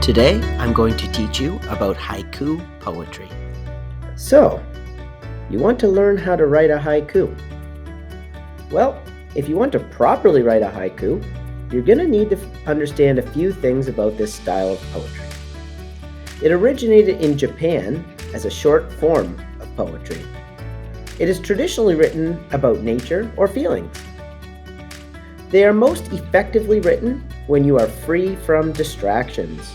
Today, I'm going to teach you about haiku poetry. So, you want to learn how to write a haiku? Well, if you want to properly write a haiku, you're going to need to understand a few things about this style of poetry. It originated in Japan as a short form of poetry. It is traditionally written about nature or feelings. They are most effectively written when you are free from distractions.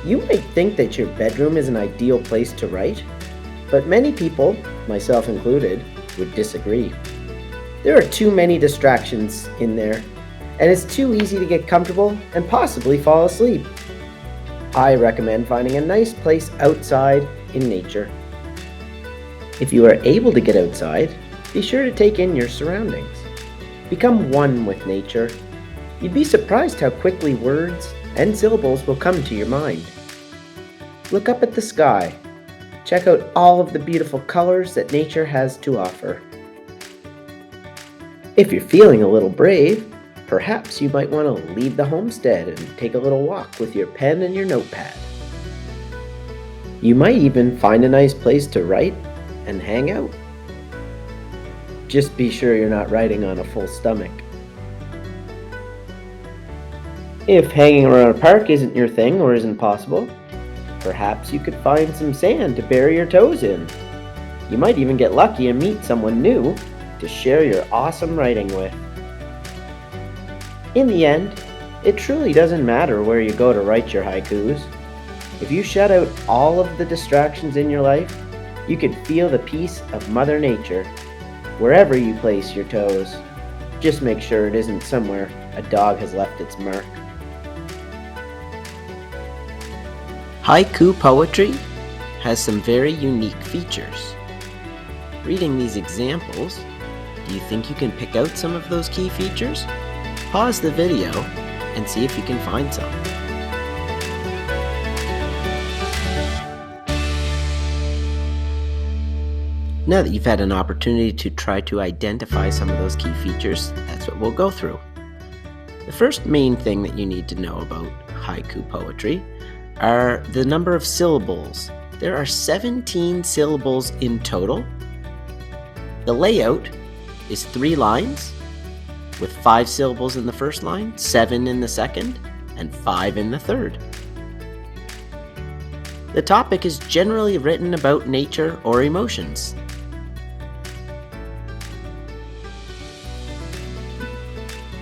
You might think that your bedroom is an ideal place to write, but many people, myself included, would disagree. There are too many distractions in there, and it's too easy to get comfortable and possibly fall asleep. I recommend finding a nice place outside in nature. If you are able to get outside, be sure to take in your surroundings. Become one with nature. You'd be surprised how quickly words and syllables will come to your mind. Look up at the sky. Check out all of the beautiful colors that nature has to offer. If you're feeling a little brave, perhaps you might want to leave the homestead and take a little walk with your pen and your notepad. You might even find a nice place to write and hang out. Just be sure you're not writing on a full stomach. If hanging around a park isn't your thing or isn't possible, perhaps you could find some sand to bury your toes in. You might even get lucky and meet someone new to share your awesome writing with. In the end, it truly doesn't matter where you go to write your haikus. If you shut out all of the distractions in your life, you can feel the peace of Mother Nature wherever you place your toes. Just make sure it isn't somewhere a dog has left its mark. Haiku poetry has some very unique features. Reading these examples, do you think you can pick out some of those key features? Pause the video and see if you can find some. Now that you've had an opportunity to try to identify some of those key features, that's what we'll go through. The first main thing that you need to know about haiku poetry are the number of syllables. There are 17 syllables in total. The layout is 3 lines with 5 syllables in the first line, 7 in the second, and 5 in the third. The topic is generally written about nature or emotions.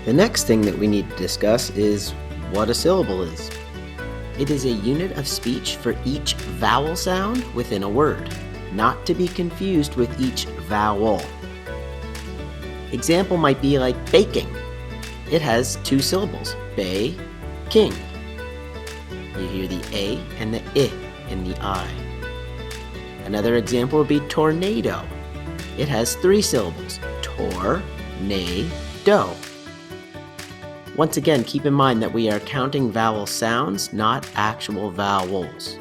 The next thing that we need to discuss is what a syllable is. It is a unit of speech for each vowel sound within a word, not to be confused with each vowel. Example might be like baking. It has 2 syllables, bay, king. You hear the A and the I in the I. Another example would be tornado. It has 3 syllables, tor, nay, do. Once again, keep in mind that we are counting vowel sounds, not actual vowels.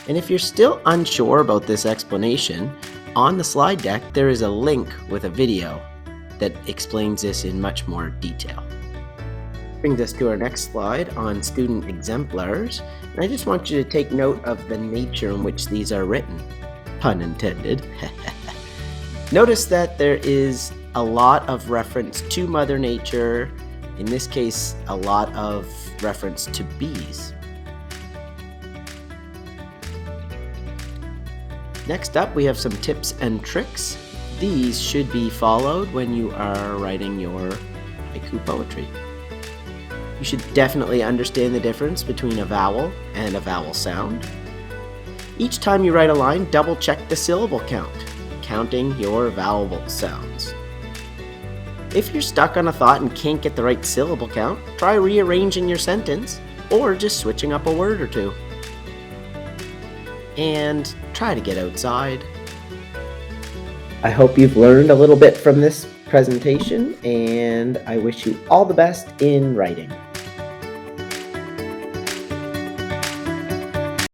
And if you're still unsure about this explanation, on the slide deck there is a link with a video that explains this in much more detail. Brings us to our next slide on student exemplars, and I just want you to take note of the nature in which these are written. Pun intended. Notice that there is a lot of reference to Mother Nature, in this case a lot of reference to bees. Next up, we have some tips and tricks. These should be followed when you are writing your haiku poetry. You should definitely understand the difference between a vowel and a vowel sound. Each time you write a line, double check the syllable count, counting your vowel sounds. If you're stuck on a thought and can't get the right syllable count, try rearranging your sentence or just switching up a word or two. And try to get outside. I hope you've learned a little bit from this presentation, and I wish you all the best in writing.